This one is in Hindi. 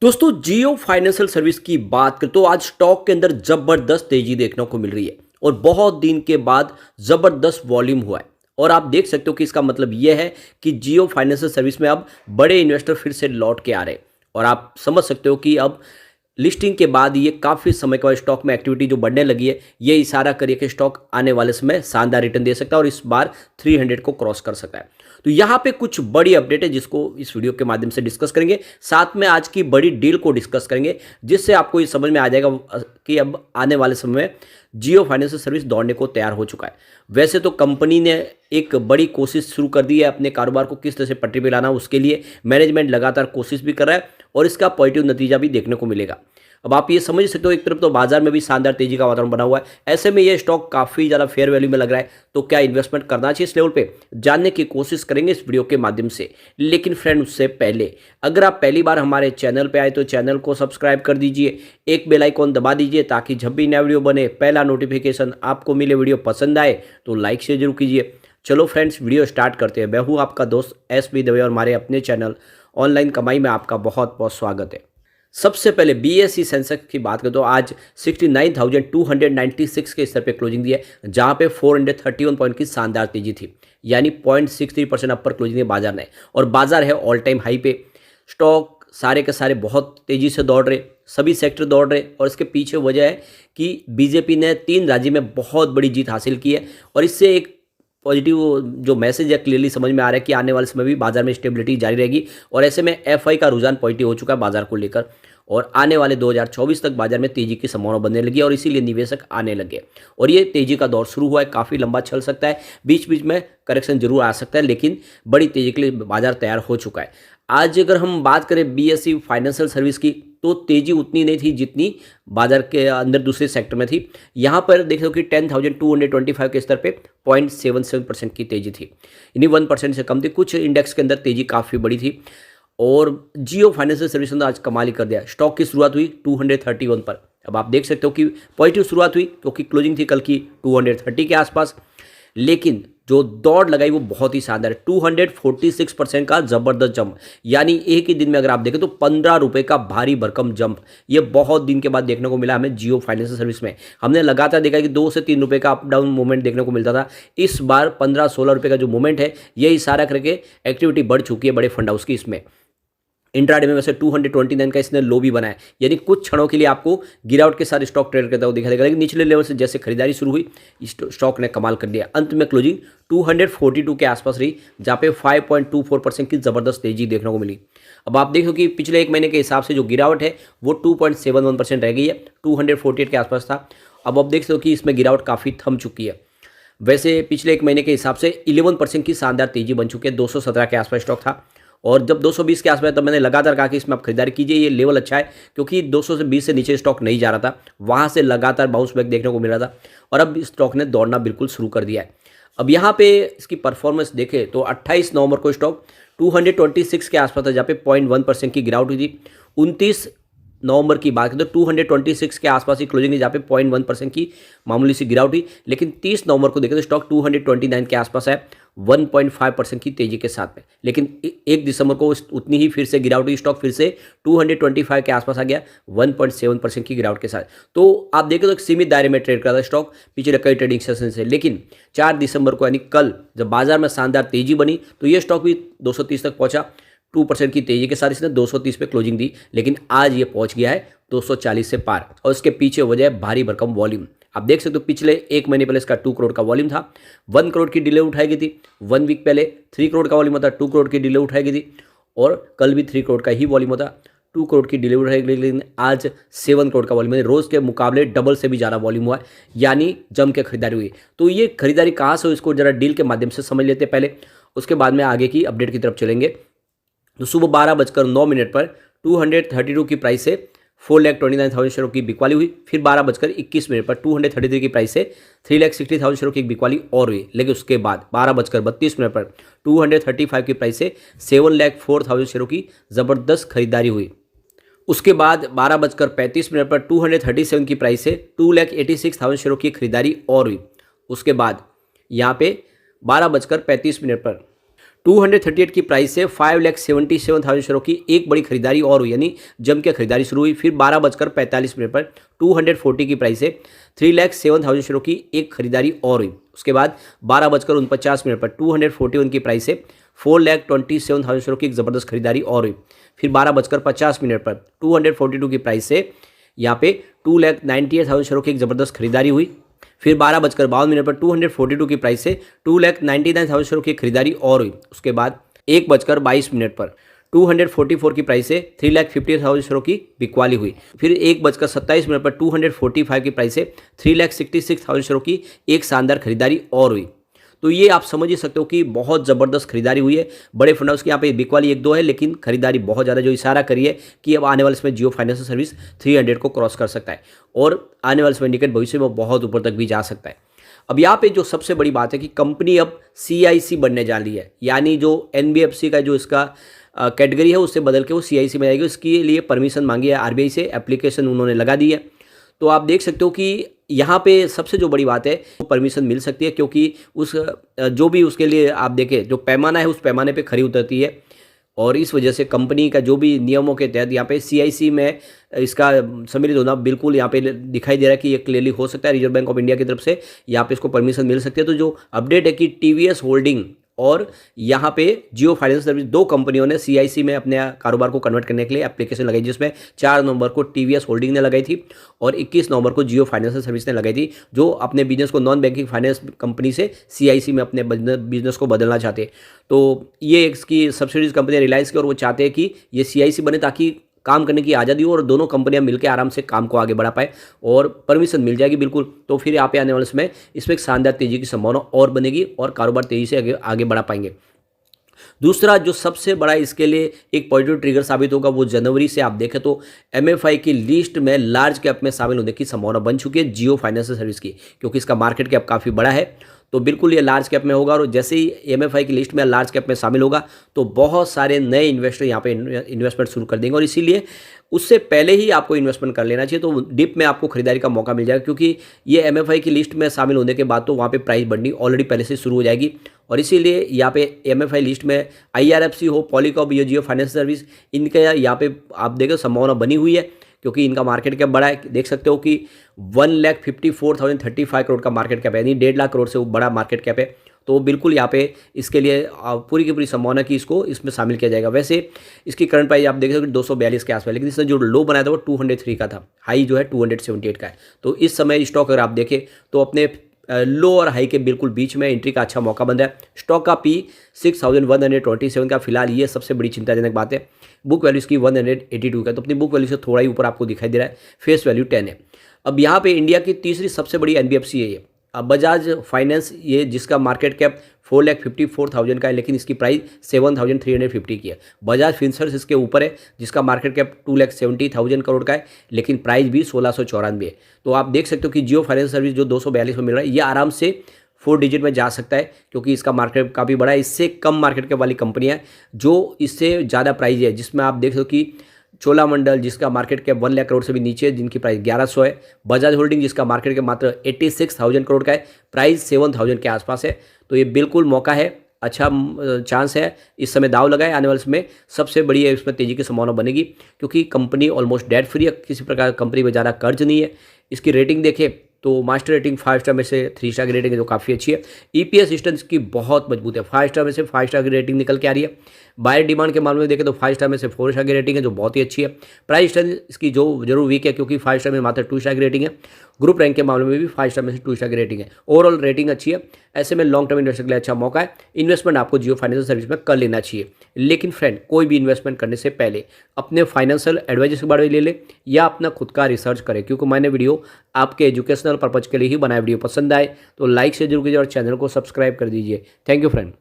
दोस्तों जियो फाइनेंशियल सर्विस की बात करें तो आज स्टॉक के अंदर जबरदस्त तेजी देखने को मिल रही है और बहुत दिन के बाद जबरदस्त वॉल्यूम हुआ है। और आप देख सकते हो कि इसका मतलब यह है कि जियो फाइनेंशियल सर्विस में अब बड़े इन्वेस्टर फिर से लौट के आ रहे हैं। और आप समझ सकते हो कि अब लिस्टिंग के बाद ये काफ़ी समय के बाद स्टॉक में एक्टिविटी जो बढ़ने लगी है, ये इशारा करिए कि स्टॉक आने वाले समय शानदार रिटर्न दे सकता है और इस बार 300 को क्रॉस कर सकता है। तो यहाँ पे कुछ बड़ी अपडेट है जिसको इस वीडियो के माध्यम से डिस्कस करेंगे। साथ में आज की बड़ी डील को डिस्कस करेंगे जिससे आपको ये समझ में आ जाएगा कि अब आने वाले समय में जियो फाइनेंशियल सर्विस दौड़ने को तैयार हो चुका है। वैसे तो कंपनी ने एक बड़ी कोशिश शुरू कर दी है अपने कारोबार को किस तरह से पटरी पे लाना, उसके लिए मैनेजमेंट लगातार कोशिश भी कर रहा है और इसका पॉजिटिव नतीजा भी देखने को मिलेगा। अब आप ये समझ सकते हो, एक तरफ तो बाजार में भी शानदार तेजी का वातावरण बना हुआ है, ऐसे में ये स्टॉक काफ़ी ज़्यादा फेयर वैल्यू में लग रहा है। तो क्या इन्वेस्टमेंट करना चाहिए इस लेवल पे, जानने की कोशिश करेंगे इस वीडियो के माध्यम से। लेकिन फ्रेंड उससे पहले अगर आप पहली बार हमारे चैनल पे आए तो चैनल को सब्सक्राइब कर दीजिए, एक बेल आइकॉन दबा दीजिए ताकि जब भी नया वीडियो बने पहला नोटिफिकेशन आपको मिले। वीडियो पसंद आए तो लाइक शेयर जरूर कीजिए। चलो फ्रेंड्स वीडियो स्टार्ट करते हैं। मैं हूँ आपका दोस्त एस.बी. दवे और हमारे अपने चैनल ऑनलाइन कमाई में आपका बहुत बहुत स्वागत है। सबसे पहले बीएसई सेंसेक्स की बात करें तो आज 69,296 के स्तर पे क्लोजिंग दी है, जहां पे 431 पॉइंट की शानदार तेजी थी, यानी 0.63% अपर क्लोजिंग है बाजार ने। और बाजार है ऑल टाइम हाई पे। स्टॉक सारे के सारे बहुत तेजी से दौड़ रहे, सभी सेक्टर दौड़ रहे और इसके पीछे वजह है कि बीजेपी ने 3 राज्य में बहुत बड़ी जीत हासिल की है। और इससे एक पॉजिटिव जो मैसेज है क्लियरली समझ में आ रहा है कि आने वाले समय भी बाजार में स्टेबिलिटी जारी रहेगी। और ऐसे में एफआई का रुझान पॉजिटिव हो चुका है बाजार को लेकर और आने वाले 2024 तक बाजार में तेजी की संभावना बनने लगी और इसीलिए निवेशक आने लगे। और ये तेजी का दौर शुरू हुआ है, काफ़ी लंबा चल सकता है, बीच बीच में करेक्शन जरूर आ सकता है, लेकिन बड़ी तेजी के लिए बाजार तैयार हो चुका है। आज अगर हम बात करें बीएसई फाइनेंशियल सर्विस की तो तेजी उतनी नहीं थी जितनी बाजार के अंदर दूसरे सेक्टर में थी। यहाँ पर देख लो कि 10,225 के स्तर पे 0.77% की तेजी थी, यानी 1% से कम थी। कुछ इंडेक्स के अंदर तेजी काफ़ी बड़ी थी और जियो फाइनेंशियल सर्विस ने आज कमाल ही कर दिया। स्टॉक की शुरुआत हुई 231 पर। अब आप देख सकते हो कि पॉजिटिव शुरुआत हुई क्योंकि क्लोजिंग थी कल की 230 के आसपास, लेकिन जो दौड़ लगाई वो बहुत ही शानदार है। 246% का जबरदस्त जंप, यानी एक ही दिन में अगर आप देखें तो 15 रुपए का भारी भरकम जंप। ये बहुत दिन के बाद देखने को मिला हमें जियो फाइनेंशियल सर्विस में। हमने लगातार देखा कि 2 से 3 रुपए का अप डाउन मूवमेंट देखने को मिलता था। इस बार 15-16 रुपए का जो मूवमेंट है ये इशारा करके एक्टिविटी बढ़ चुकी है बड़े फंड हाउस की। इसमें इंट्राडे में वैसे 229 का इसने लो भी बनाया, यानी कुछ क्षणों के लिए आपको गिरावट के साथ स्टॉक ट्रेड करता हुआ दिखा देगा, लेकिन निचले लेवल से जैसे खरीदारी शुरू हुई स्टॉक ने कमाल कर दिया। अंत में क्लोजिंग 242 के आसपास रही, जहाँ पे 5.24% की जबरदस्त तेजी देखने को मिली। अब आप देखो कि पिछले एक महीने के हिसाब से जो गिरावट है वो 2.71% रह गई है, 248 के आसपास था। अब आप देख सकते हो कि इसमें गिरावट काफ़ी थम चुकी है। वैसे पिछले एक महीने के हिसाब से 11% की शानदार तेजी बन चुकी है। 217 के आसपास स्टॉक था और जब 220 के आसपास तब मैंने लगातार कहा कि इसमें आप खरीदारी कीजिए, ये लेवल अच्छा है, क्योंकि 220 से नीचे स्टॉक नहीं जा रहा था, वहाँ से लगातार बाउंस बैक देखने को मिल रहा था और अब स्टॉक ने दौड़ना बिल्कुल शुरू कर दिया है। अब यहाँ पे इसकी परफॉर्मेंस देखें तो 28 नवंबर को स्टॉक 226 के आसपास था, जहाँ पे 0.1% की गिरावट हुई थी। 29 नवंबर की बात करें तो 226 के आसपास ही क्लोजिंग है, जहाँ पे 0.1% की मामूली सी गिरावट हुई। लेकिन 30 नवंबर को देखें तो स्टॉक 229 के आसपास है, 1.5% की तेजी के साथ में। लेकिन 1 दिसंबर को उतनी ही फिर से गिरावट हुई, स्टॉक फिर से 225 के आसपास आ गया, 1.7% की गिरावट के साथ। तो आप देखें तो एक सीमित दायरे में ट्रेड कर रहा था स्टॉक पिछले कई ट्रेडिंग सेशन से। लेकिन 4 दिसंबर को यानी कल जब बाजार में शानदार तेजी बनी तो ये स्टॉक भी 230 तक पहुंचा। 2% की तेजी के साथ इसने 230 पे क्लोजिंग दी, लेकिन आज ये पहुंच गया है 240 से पार और इसके पीछे वजह है भारी भरकम वॉल्यूम। आप देख सकते हो पिछले एक महीने पहले इसका 2 करोड़ का वॉल्यूम था, 1 करोड़ की डिले उठाई गई थी। 1 वीक पहले 3 करोड़ का वॉल्यूम था, 2 करोड़ की डिले उठाई गई थी और कल भी 3 करोड़ का ही वॉल्यूम था, 2 करोड़ की डिले उठाई गई। लेकिन आज 7 करोड़ का वॉल्यूम है, रोज़ के मुकाबले डबल से भी ज़्यादा वॉल्यूम हुआ है, यानी जम के खरीदारी हुई। तो ये खरीदारी कहाँ से हो इसको जरा डील के माध्यम से समझ लेते हैं पहले, उसके बाद में आगे की अपडेट की तरफ चलेंगे। तो सुबह 12:09 पर 232 की प्राइस से 4,29,000 शेयरों की बिकवाली हुई। फिर 12:21 पर 233 की प्राइस से 3,60,000 शेयरों की बिकवाली और हुई। लेकिन उसके बाद 12:32 पर 235 की प्राइस से 7,04,000 शेयरों की ज़बरदस्त खरीदारी हुई। उसके बाद 12:35 पर 237 की प्राइस से 2,86,000 शेयरों की खरीदारी और हुई। उसके बाद यहाँ पे 12:35 पर 238 की प्राइस से 5,77,000 शेयरों की एक बड़ी खरीदारी और हुई, यानी जम के खरीदारी शुरू हुई। फिर 12:45 पर 240 की प्राइस से 3,07,000 शेयरों की एक खरीदारी और हुई। उसके बाद 12:49 पर 241 की प्राइस से 4,27,000 शेयरों की एक ज़बरदस्त खरीदारी और हुई। फिर 12:50 पर 242 की प्राइस से यहाँ पे 2,98,000 शेयरों की एक ज़बरदस्त खरीदारी हुई। फिर 12:52 पर 242 की प्राइस से 2,99,000 शेयरों की खरीदारी और हुई। उसके बाद 1:22 पर 244 की प्राइस से 3,50,000 शेयरों की बिकवाली हुई। फिर 1:27 पर 245 की प्राइस से 3,66,000 शेयरों की एक शानदार खरीदारी और हुई। तो ये आप समझ ही सकते हो कि बहुत ज़बरदस्त खरीदारी हुई है। बड़े फंड हाउस की यहाँ पे बिकवाली 1-2 है, लेकिन खरीदारी बहुत ज़्यादा, जो इशारा करी है कि अब आने वाले समय जियो फाइनेंशियल सर्विस 300 को क्रॉस कर सकता है और आने वाले समय निकट भविष्य में बहुत ऊपर तक भी जा सकता है। अब यहाँ पे जो सबसे बड़ी बात है कि कंपनी अब CIC बनने जा रही है, यानी जो NBFC का जो इसका कैटेगरी है उससे बदल के वो CIC में जाएगी। इसके लिए परमिशन मांगी है RBI से, एप्लीकेशन उन्होंने लगा दी है। तो आप देख सकते हो कि यहाँ पे सबसे जो बड़ी बात है वो परमिशन मिल सकती है, क्योंकि उस जो भी उसके लिए आप देखें जो पैमाना है उस पैमाने पे खरी उतरती है और इस वजह से कंपनी का जो भी नियमों के तहत यहाँ पे CIC में इसका सम्मिलित होना बिल्कुल यहाँ पे दिखाई दे रहा है कि ये क्लियरली हो सकता है। रिजर्व बैंक ऑफ इंडिया की तरफ से यहाँ पे इसको परमिशन मिल सकती है। तो जो अपडेट है कि TVS होल्डिंग और यहाँ पे जियो फाइनेंशियल सर्विस, दो कंपनियों ने CIC में अपने कारोबार को कन्वर्ट करने के लिए एप्लीकेशन लगाई, जिसमें 4 नवंबर को TVS होल्डिंग ने लगाई थी और 21 नवंबर को जियो फाइनेंशियल सर्विस ने लगाई थी, जो अपने बिजनेस को नॉन बैंकिंग फाइनेंस कंपनी से CIC में अपने बिजनेस को बदलना चाहते हैं। तो ये इसकी सब्सिडीज कंपनी रिलायंस की, और वो चाहते हैं कि ये CIC बने ताकि काम करने की आज़ादी हो और दोनों कंपनियां मिलकर आराम से काम को आगे बढ़ा पाए और परमिशन मिल जाएगी बिल्कुल। तो फिर यहाँ पे आने वाले समय इसमें एक शानदार तेजी की संभावना और बनेगी और कारोबार तेजी से आगे बढ़ा पाएंगे। दूसरा जो सबसे बड़ा इसके लिए एक पॉजिटिव ट्रिगर साबित होगा वो जनवरी से आप देखें तो MFI की लिस्ट में लार्ज कैप में शामिल होने की संभावना बन चुकी है जियो फाइनेंशियल सर्विस की, क्योंकि इसका मार्केट कैप काफ़ी बड़ा है। तो बिल्कुल ये लार्ज कैप में होगा और जैसे ही MFI की लिस्ट में लार्ज कैप में शामिल होगा तो बहुत सारे नए इन्वेस्टर यहाँ पे इन्वेस्टमेंट शुरू कर देंगे और इसीलिए उससे पहले ही आपको इन्वेस्टमेंट कर लेना चाहिए। तो डिप में आपको खरीदारी का मौका मिल जाएगा, क्योंकि ये MFI की लिस्ट में शामिल होने के बाद तो वहाँ पे प्राइस बढ़नी ऑलरेडी पहले से शुरू हो जाएगी और इसीलिए यहाँ पे MFI लिस्ट में IRFC हो, पॉलीकॉप, ये जियो फाइनेंशियल सर्विस, इनके यहाँ पे आप देखो संभावना बनी हुई है, क्योंकि इनका मार्केट कैप बड़ा है। देख सकते हो कि 1,54,035 करोड़ का मार्केट कैप है, यानी 1.5 लाख करोड़ से बड़ा मार्केट कैप है। तो बिल्कुल यहाँ पे इसके लिए पूरी की पूरी संभावना कि इसको इसमें शामिल किया जाएगा। वैसे इसकी करंट प्राइस आप देख सकते हो 242 के आसपास, लेकिन इसने जो लो बनाया था वो 203 का था, हाई जो है 278 का है। तो इस समय स्टॉक अगर आप देखें तो अपने लो और हाई के बिल्कुल बीच में एंट्री का अच्छा मौका बन रहा है। स्टॉक का P 6,127 का फिलहाल ये सबसे बड़ी चिंताजनक बात है। बुक वैल्यू इसकी 182 का, तो अपनी बुक वैल्यू से थोड़ा ही ऊपर आपको दिखाई दे रहा है। फेस वैल्यू 10 है। अब यहाँ पे इंडिया की तीसरी सबसे बड़ी NBFC है ये बजाज फाइनेंस, ये जिसका मार्केट कैप 4,54,000 का है, लेकिन इसकी प्राइस 7,350 की है। बजाज फिनसर्व इसके ऊपर है, जिसका मार्केट कैप 2,70,000 करोड़ का है, लेकिन प्राइस भी 1,694 है। तो आप देख सकते हो कि जियो फाइनेंस सर्विस जो 242 में मिल रहा है, ये आराम से 4 डिजिट में जा सकता है, क्योंकि इसका मार्केट कैप काफ़ी बड़ा है। इससे कम मार्केट कैप वाली कंपनियाँ है जो इससे ज़्यादा प्राइस है, जिसमें आप देख सकते हो कि चोलामंडल जिसका मार्केट कैप 1 लाख करोड़ से भी नीचे है, जिनकी प्राइस 1100 है। बजाज होल्डिंग जिसका मार्केट कैप मात्र 86,000 करोड़ का है, प्राइस 7,000 के आसपास है। तो ये बिल्कुल मौका है, अच्छा चांस है, इस समय दाव लगाए। आने वाले समय सबसे बड़ी है, इसमें तेजी की संभावना बनेगी, क्योंकि कंपनी ऑलमोस्ट डेट फ्री है, किसी प्रकार कंपनी में ज़्यादा कर्ज नहीं है। इसकी रेटिंग देखें तो मास्टर रेटिंग 5 स्टार में से 3 स्टार की रेटिंग है, जो काफ़ी अच्छी है। EPS सिस्टम की बहुत मजबूत है, 5 स्टार में से 5 स्टार की रेटिंग निकल के आ रही है। बायर डिमांड के मामले में देखें तो 5 स्टार में से 4 स्टार की रेटिंग है, जो बहुत ही अच्छी है। प्राइस स्ट्रेंथ इसकी जो जरूर वीक है, क्योंकि 5 स्टार में मात्र 2 स्टार की रेटिंग है। ग्रुप रैंक के मामले में भी 5 स्टार में से 2 स्टार की रेटिंग है। ओवरऑल रेटिंग अच्छी है। ऐसे में लॉन्ग टर्म इन्वेस्टर के लिए अच्छा मौका है। इन्वेस्टमेंट आपको जियो फाइनेंशियल सर्विस में कर लेना चाहिए, लेकिन फ्रेंड कोई भी इन्वेस्टमेंट करने से पहले अपने फाइनेंशियल एडवाइजर के बारे में ले ले या अपना खुद का रिसर्च करें, क्योंकि मैंने वीडियो आपके एजुकेशनल पर्पज के लिए ही बनाया। वीडियो पसंद आए तो लाइक से जरूर कीजिए और चैनल को सब्सक्राइब कर दीजिए। Thank you friend.